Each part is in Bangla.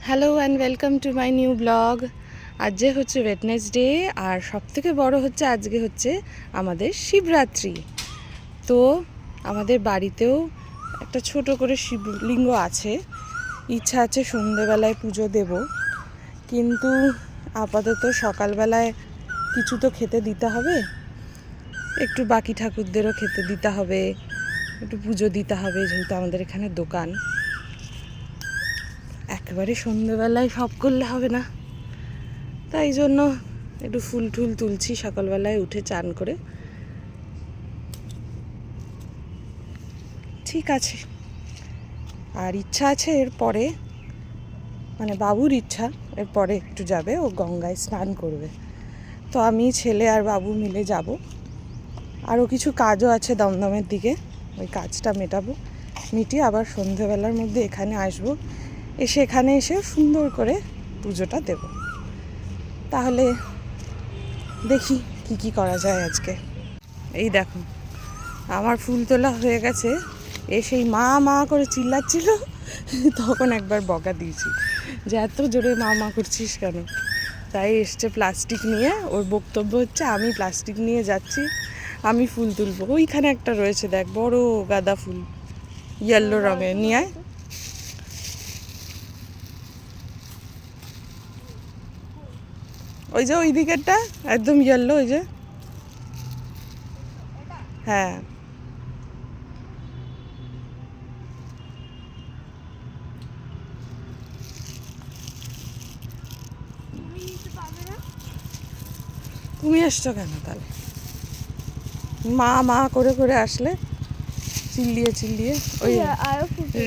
Hello and welcome to my new blog. আজকে হচ্ছে ওয়েডনেসডে, আর সবথেকে বড় হচ্ছে আজকে হচ্ছে আমাদের শিবরাত্রি। তো আমাদের বাড়িতেও একটা ছোট করে শিবলিঙ্গ আছে। ইচ্ছা আছে সন্ধেবেলায় পুজো দেব, কিন্তু আপাতত সকালবেলায় কিছু তো খেতে দিতে হবে, একটু বাকি ঠাকুরদেরও খেতে দিতে হবে, একটু পুজো দিতে হবে, যেহেতু আমাদের এখানে দোকান। একেবারে সন্ধ্যেবেলায় সব করলে হবে না, তাই জন্য একটু ফুল টুল তুলছি সকালবেলায় উঠে চান করে। ঠিক আছে। আর ইচ্ছা আছে এরপরে, মানে বাবুর ইচ্ছা এরপরে একটু যাবে, ও গঙ্গায় স্নান করবে। তো আমি ছেলে আর বাবু মিলে যাব। আরও কিছু কাজও আছে দমদমের দিকে, ওই কাজটা মেটাবো, মিটিয়ে আবার সন্ধেবেলার মধ্যে এখানে আসবো, এসে এখানে এসে সুন্দর করে পুজোটা দেব। তাহলে দেখি কি কি করা যায় আজকে। এই দেখো, আমার ফুল তোলা হয়ে গেছে। সেই মা মা করে চিল্লাচ্ছিল, তখন একবার বকা দিয়েছি যে এত জোরে মা মা করছিস কেন। তাই এসছে প্লাস্টিক নিয়ে, ওর বক্তব্য হচ্ছে আমি প্লাস্টিক নিয়ে যাচ্ছি, আমি ফুল তুলবো। ওইখানে একটা রয়েছে দেখ, বড় গাঁদা ফুল, ইয়েলো রঙের, নিয়ে আয়। ওই যে ওই দিকেরটা একদম ইয়েলো, ওই যে, হ্যাঁ। তুমি এসছো কেন তাহলে? মা মা করে করে আসলে চিল্লিয়ে চিল্লিয়ে। ওই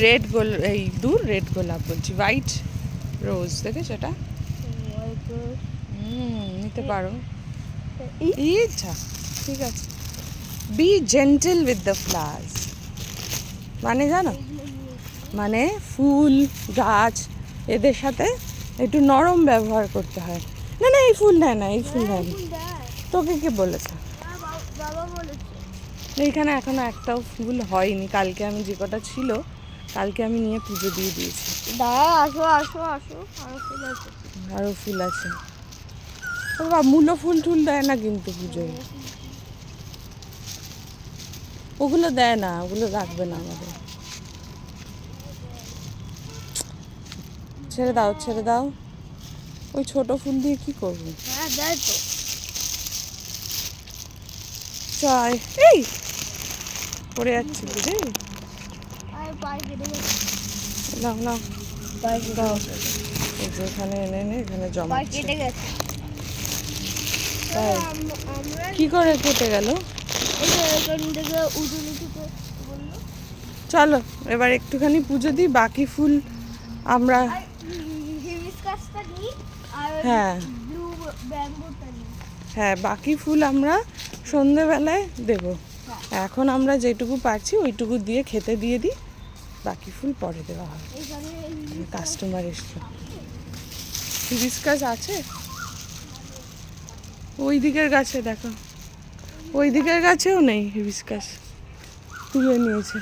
রেড গোল, এই দূর রেড গোলাপ বলছি, হোয়াইট রোজ দেখে সেটা নিতে পারো। ইচ্ছা, ঠিক আছে। Be gentle with the flowers, মানে জানো, মানে ফুল গাছ এদের সাথে একটু নরম ব্যবহার করতে হয়। না না, এই ফুল নেয় না, এই ফুল নেয় না। তোকে কে বলেছে? এইখানে এখনো একটাও ফুল হয়নি। কালকে আমি যে কটা ছিল, কালকে আমি নিয়ে পুজো দিয়ে দিয়েছি। আসো আসো আসো, আরও ফুল আছে। বাবা, মূলো ফুল টুল দেয় না কিন্তু পুজোয়, ওগুলো দেয় না, ওগুলো রাখবে না আমাদের। ছেড়ে দাও ছেড়ে দাও, ওই ছোট ফুল দিয়ে কি করবো? হ্যাঁ দেয় তো। চাই, এই পড়ে যাচ্ছি বুঝে। নাও নাও, দাও। এই যে এখানে এনে এনে এখানে জমা। কেটে গেছে। তাই কি করে কেটে গেল? চলো এবার একটুখানি পুজো দিই, বাকি ফুল আমরা, হ্যাঁ হ্যাঁ, বাকি ফুল আমরা সন্ধেবেলায় দেব। এখন আমরা যেটুকু পারছি ওইটুকু দিয়ে খেতে দিয়ে দিই, বাকি ফুল পরে দেওয়া হবে। কাস্টমার এসছে। হিবিস্কাস আছে ওই দিকের গাছে, দেখো ওই দিকের গাছেও নেই হিবিস্কাস, তুলে নিয়েছে।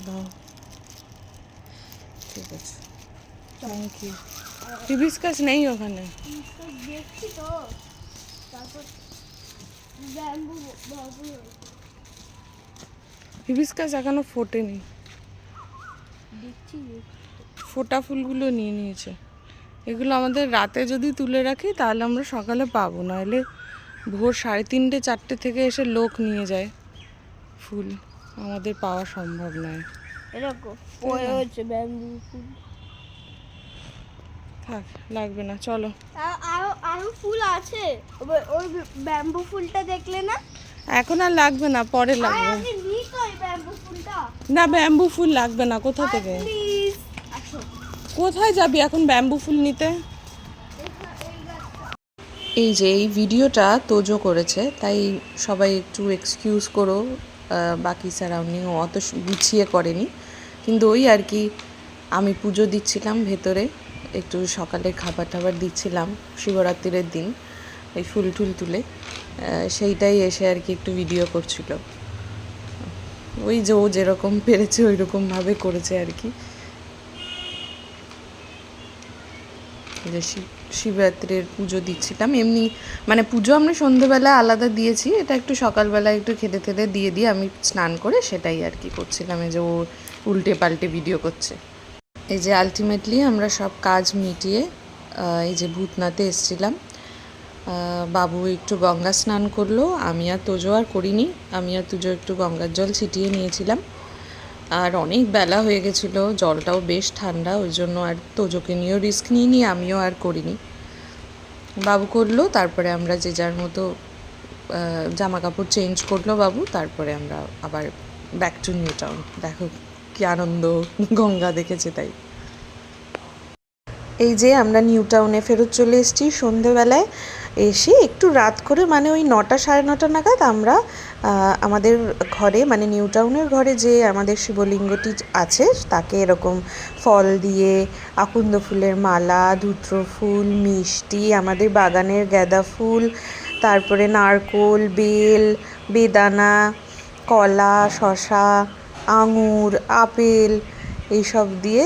দাও, ঠিক আছে, থ্যাংক ইউ। হিবিস্কাস নেই ওখানে। হিবিস্কাস এখনো ফোটেনি, ফোটা ফুলগুলো নিয়ে নিয়েছে। এগুলো আমাদের রাতে যদি তুলে রাখি তাহলে আমরা সকালে পাবো, নাহলে ভোর 3:30 4টে থেকে এসে লোক নিয়ে যায় ফুল, আমাদের পাওয়া সম্ভব নয়। থাক, লাগবে না, চলো। আরো ফুল আছে, ওই ব্যাম্বু ফুলটা দেখলে না? এখন আর লাগবে না, পরে লাগবে। না, ব্যাম্বু ফুল লাগবে না। কোথা থেকে, কোথায় যাবি এখন ব্যাম্বু ফুল নিতে? এই যে এই ভিডিওটা তোজো করেছে, তাই সবাই একটু এক্সকিউজ করো, বাকি সারাউন্ডিংও অত গুছিয়ে করেনি, কিন্তু ওই আর কি, আমি পুজো দিচ্ছিলাম ভেতরে, একটু সকালে খাবার টাবার দিচ্ছিলাম শিবরাত্রির দিন, এই ফুল টুল তুলে, সেইটাই এসে আর কি একটু ভিডিও করছিল। ওই যে ও যেরকম পেরেছে ওই রকমভাবে করেছে আর কি। যে শিবরাত্রির পুজো দিচ্ছিলাম এমনি, মানে পুজো আমরা সন্ধেবেলা আলাদা দিয়েছি, এটা একটু সকালবেলা একটু খেতে খেতে দিয়ে আমি স্নান করে সেটাই আর কি করছিলাম। এই যে ও উল্টে পাল্টে ভিডিও করছে। এই যে আলটিমেটলি আমরা সব কাজ মিটিয়ে এই যে ভূতনাথে এসেছিলাম। বাবু একটু গঙ্গা স্নান করলো, আমি আর তোজো আর করিনি। আমি আর তুজো একটু গঙ্গার জল ছিটিয়ে নিয়েছিলাম। আর অনেক বেলা হয়ে গেছিলো, জলটাও বেশ ঠান্ডা, ওই জন্য আর তোজোকে নিয়েও রিস্ক নিইনি, আমিও আর করিনি। বাবু করলো, তারপরে আমরা যে যার মতো জামা কাপড় চেঞ্জ করলো বাবু, তারপরে আমরা আবার ব্যাক টু নিউ টাউন। দেখো কি আনন্দ, গঙ্গা দেখেছে তাই। এই যে আমরা নিউ টাউনে ফেরত চলে এসেছি সন্ধেবেলায়। এসে একটু রাত করে, মানে ওই 9টা সাড়ে 9টা নাগাদ আমরা আমাদের ঘরে, মানে নিউ টাউনের ঘরে যে আমাদের শিবলিঙ্গটি আছে তাকে এরকম ফল দিয়ে, আকন্দ ফুলের মালা, ধূত্র ফুল, মিষ্টি, আমাদের বাগানের গাঁদা ফুল, তারপরে নারকোল, বেল, বেদানা, কলা, শসা, আঙুর, আপেল এইসব দিয়ে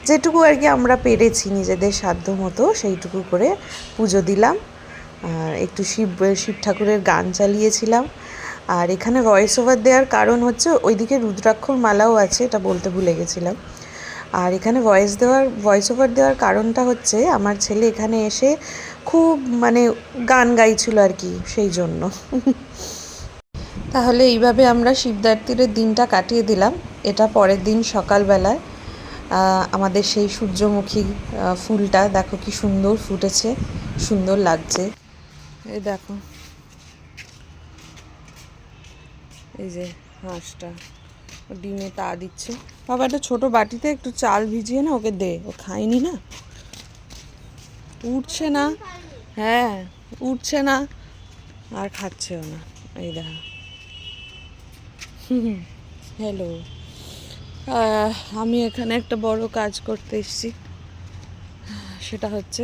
যেটুকু আর কি আমরা পেরেছি নিজেদের সাধ্য মতো সেইটুকু করে পুজো দিলাম। আর একটু শিব ঠাকুরের গান চালিয়েছিলাম। আর এখানে ভয়েস ওভার দেওয়ার কারণ হচ্ছে ওইদিকে রুদ্রাক্ষর মালাও আছে, এটা বলতে ভুলে গেছিলাম। আর এখানে ভয়েস ওভার দেওয়ার কারণটা হচ্ছে আমার ছেলে এখানে এসে খুব মানে গান গাইছিল আর কি, সেই জন্য। তাহলে এইভাবে আমরা শিবরাত্রির দিনটা কাটিয়ে দিলাম। এটা পরের দিন সকালবেলায় আমাদের সেই সূর্যমুখী ফুলটা দেখো কি সুন্দর ফুটেছে, সুন্দর লাগছে। এই দেখো, এই যে হাঁসটা ডিমে তা দিচ্ছে। বাবা একটা ছোটো বাটিতে একটু চাল ভিজিয়ে না ওকে দে, ও খায়নি না, উঠছে না। হ্যাঁ, উঠছে না আর খাচ্ছেও না। এই দেখো, হ্যালো। আমি এখানে একটা বড় কাজ করতে এসেছি, সেটা হচ্ছে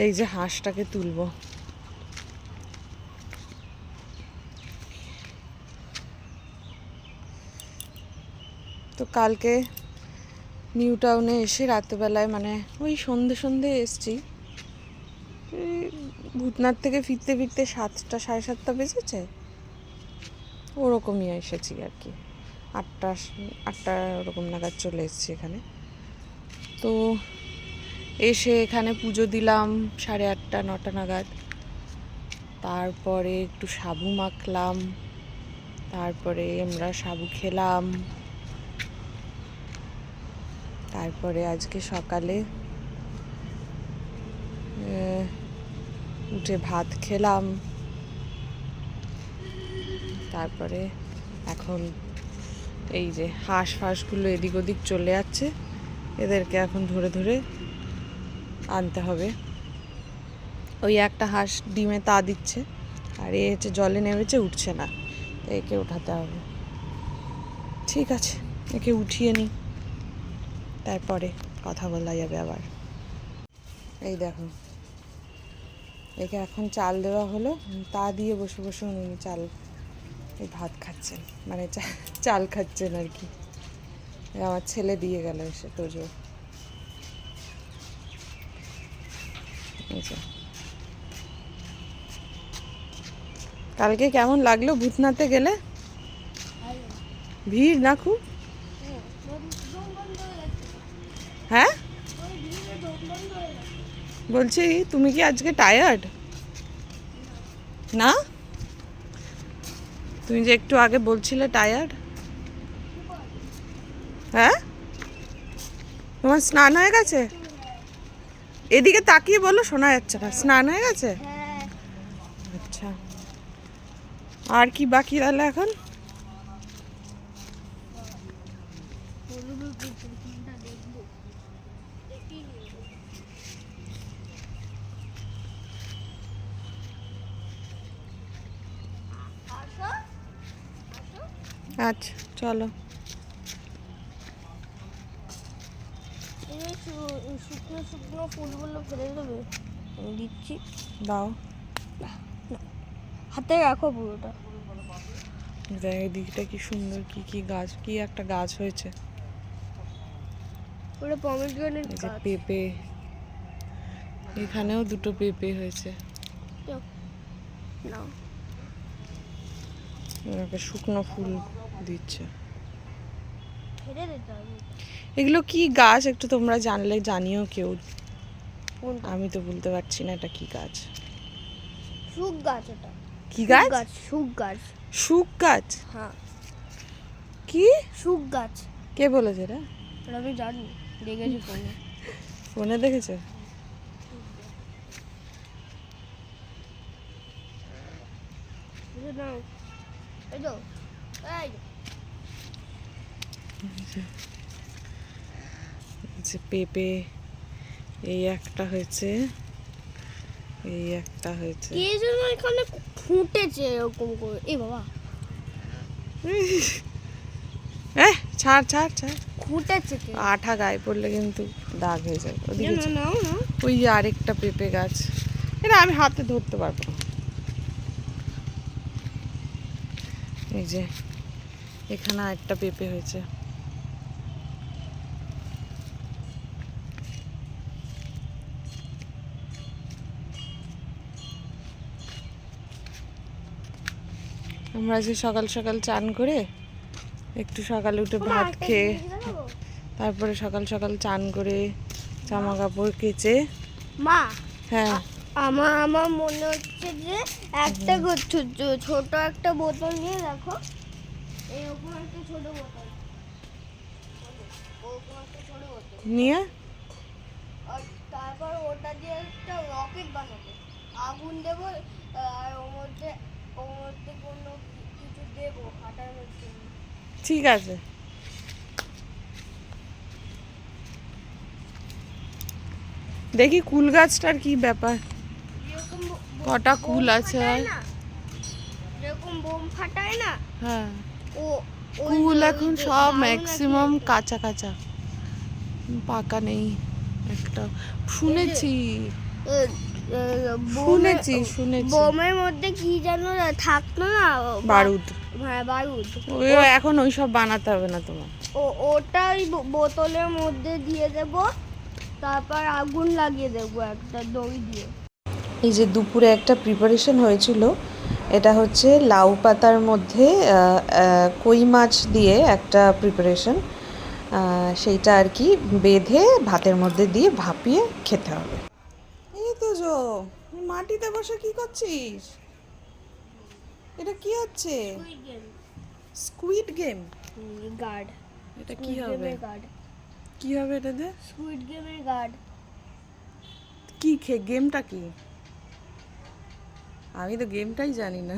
এই যে হাঁসটাকে তুলবো। তো কালকে নিউ টাউনে এসে রাত্রেবেলায়, মানে ওই সন্ধে এসছি, ভূতনাথ থেকে ফিরতে ফিরতে 7টা সাড়ে 7টা বেজেছে, ওরকমই এসেছি আর কি। 8টা ওরকম নাগাদ চলে এসেছি এখানে। তো এসে এখানে পুজো দিলাম 8:30 9টা নাগাদ। তারপরে একটু সাবু মাখলাম, তারপরে আমরা সাবু খেলাম। তারপরে আজকে সকালে উঠে ভাত খেলাম। তারপরে এখন এই যে হাঁসগুলো এদিক ওদিক চলে যাচ্ছে, এদেরকে এখন ধরে ধরে আনতে হবে। ওই একটা হাঁস ডিমে তা দিচ্ছে, আর এ হচ্ছে জলে নেমেছে, উঠছে না, একে উঠাতে হবে। ঠিক আছে, একে উঠিয়ে নিই, তারপরে কথা বলা যাবে আবার। এই দেখো, একে এখন চাল দেওয়া হলো, তা দিয়ে বসে বসে উনি এই ভাত খাচ্ছেন, মানে চাল খাচ্ছেন আর কি। আমার ছেলে দিয়ে গেল এসে তোজো। কালকে কেমন লাগলো ভূতনাথে গেলে? ভিড় না খুব? হ্যাঁ, বলছি তুমি কি আজকে টায়ার্ড না? তুমি যে একটু আগে বলছিলে টায়ার্ড। হ্যাঁ, তোমার স্নান হয়ে গেছে? এদিকে তাকিয়ে বলো, শোনা যাচ্ছে না। স্নান হয়ে গেছে? আচ্ছা, আর কি বাকি তাহলে এখন? আচ্ছা চলো। শুকনো শুকনো ফুলগুলো ফেলে দেবে, আমি দিচ্ছি। দাও, হাতে রাখো পুরোটা। দেখ এদিকটা কি সুন্দর, কি কি গাছ, কি একটা গাছ হয়েছে। ওটা পমেগ্রেনেট এই যে গাছ। পেঁপে, এখানেও দুটো পেঁপে হয়েছে। নাও ওনাকে শুকনো ফুল দিচ্ছে। ফেলে দিতে হবে। এগুলো কি গাছ একটু তোমরা জানলে জানিও কেউ, কোনটা? আমি তো বলতে পারছি না এটা কি গাছ। শুক গাছ ওটা। কি শুক গাছ? শুক গাছ। শুক গাছ? হ্যাঁ কি? শুক গাছ। কে বলেছে এটা? ওটা আমি জানি, দেখেছি ফোনে। ফোনে দেখেছে? নাও এই তো এই যে পেঁপে, এই একটা হয়েছে, এই একটা হয়েছে। কে যেন এখানে ফুটেছে এরকম করে। এ বাবা ছাড় ছাড় ছাড়, ফুটেছে কে? আঠা গায়ে পড়লে কিন্তু দাগ হয়ে যাবে। ওদিকে না নাও না। ওই যে আরেকটা পেঁপে গাছ, এটা আমি হাতে ধরতে পারবো না। এই যে এখানে আরেকটা পেঁপে হয়েছে। আমরা যে সকাল সকাল চান করে একটু সকালে উঠে ভাত খেয়ে তারপরে সকাল সকাল চান করে জামা কাপড় কেচে, মা হ্যাঁ আমার আমার মনে হচ্ছে যে একটা ছোট একটা বোতল নিয়ে দেখো, এরকম একটা ছোট বোতল, ওরকম একটা ছোট বোতল, নিয়ে আর তারপর ওটা দিয়ে একটা রকেট বানাবো, আগুন দেবো, আর ওর মধ্যে কোনো কিছু দেবো ফাটানোর জন্য। ঠিক আছে। দেখি কুল গাছটার কি ব্যাপার, যেরকম কটা বোম কুল আছে? ফাটায় না, যেরকম বোম ফাটায় না, হ্যাঁ ও কুল এখন সব ম্যাক্সিমাম কাঁচা কাঁচা, পাকা নেই একটা। শুনেছি শুনেছি শুনেছি বোমের মধ্যে কি যেন থাকতো না, বারুদ। হ্যাঁ বারুদ। ওই এখন ওইসব বানাতে হবে না তোমার। ওটাই বোতলের মধ্যে দিয়ে দেব, তারপর আগুন লাগিয়ে দেবো একটা দড়ি দিয়ে। এই যে দুপুরে একটা প্রিপারেশন হয়েছিল, এটা হচ্ছে লাউ পাতার মধ্যে কই মাছ দিয়ে একটা প্রিপারেশন, সেইটা আর কি বেঁধে ভাতের মধ্যে দিয়ে ভাপিয়ে খেতে হবে। এই তো জো, মাটিতে বসে কি করছিস? এটা কি হচ্ছে? Squid game? গার্ড। এটা কি হবে? গার্ড। কি হবে এটাতে? স্কুইড গেমের গার্ড। কি গেমটা কি? আমি তো গেমটাই জানি না।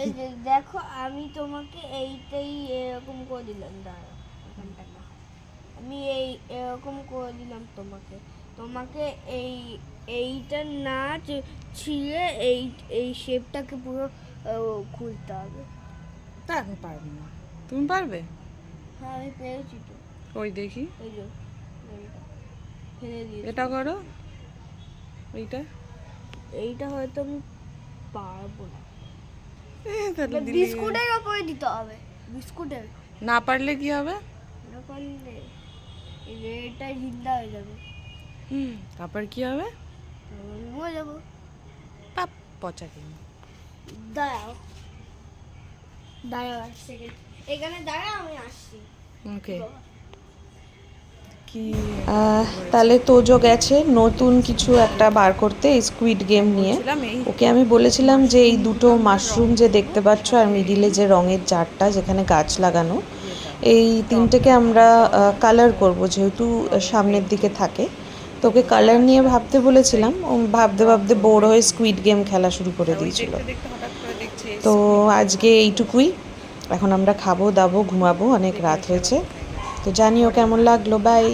এই যে দেখো, আমি তোমাকে এইটাই এরকম করে দিলাম, দাঁড়াও এখানটা না, আমি এরকম করে দিলাম তোমাকে, তোমাকে এইটা না ছিঁড়ে এই শেপটাকে পুরো খুলতে হবে। তা আমি পারবো না, তুমি পারবে? হ্যাঁ আমি পেরেছি তো। ওই দেখি, এই যে এইটা ফেলে দিয়েছি। এটা করো, এইটা। এইটা হয়তো আমি পারবো না। তাহলে দিলি। বিস্কুটের ওপরে দিতে হবে, বিস্কুটের। না পারলে কি হবে? না পারলে এই যে এটা জিন্দা হয়ে যাবে। তারপর কি হবে? আমি মরে যাবো। পাপ, পচা গেম। দাঁড়াও দাঁড়াও এক সেকেন্ড, এখানে দাঁড়াও, আমি আসছি। ওকে। কি তাহলে তোজো গেছে নতুন কিছু একটা বার করতে, স্কুইড গেম নিয়ে। ওকে আমি বলেছিলাম যে এই দুটো মাশরুম যে দেখতে পাচ্ছ আর মিডিলে যে রঙের জারটা যেখানে গাছ লাগানো, এই তিনটেকে আমরা কালার করব, যেহেতু সামনের দিকে থাকে। তোকে কালার নিয়ে ভাবতে বলেছিলাম, ও ভাবতে ভাবতে বোর হয়ে স্কুইড গেম খেলা শুরু করে দিয়েছিল। তো আজকে এইটুকুই, এখন আমরা খাবো দাবো ঘুমাবো, অনেক রাত হয়েছে। তো জানিও কেমন লাগলো, বাই।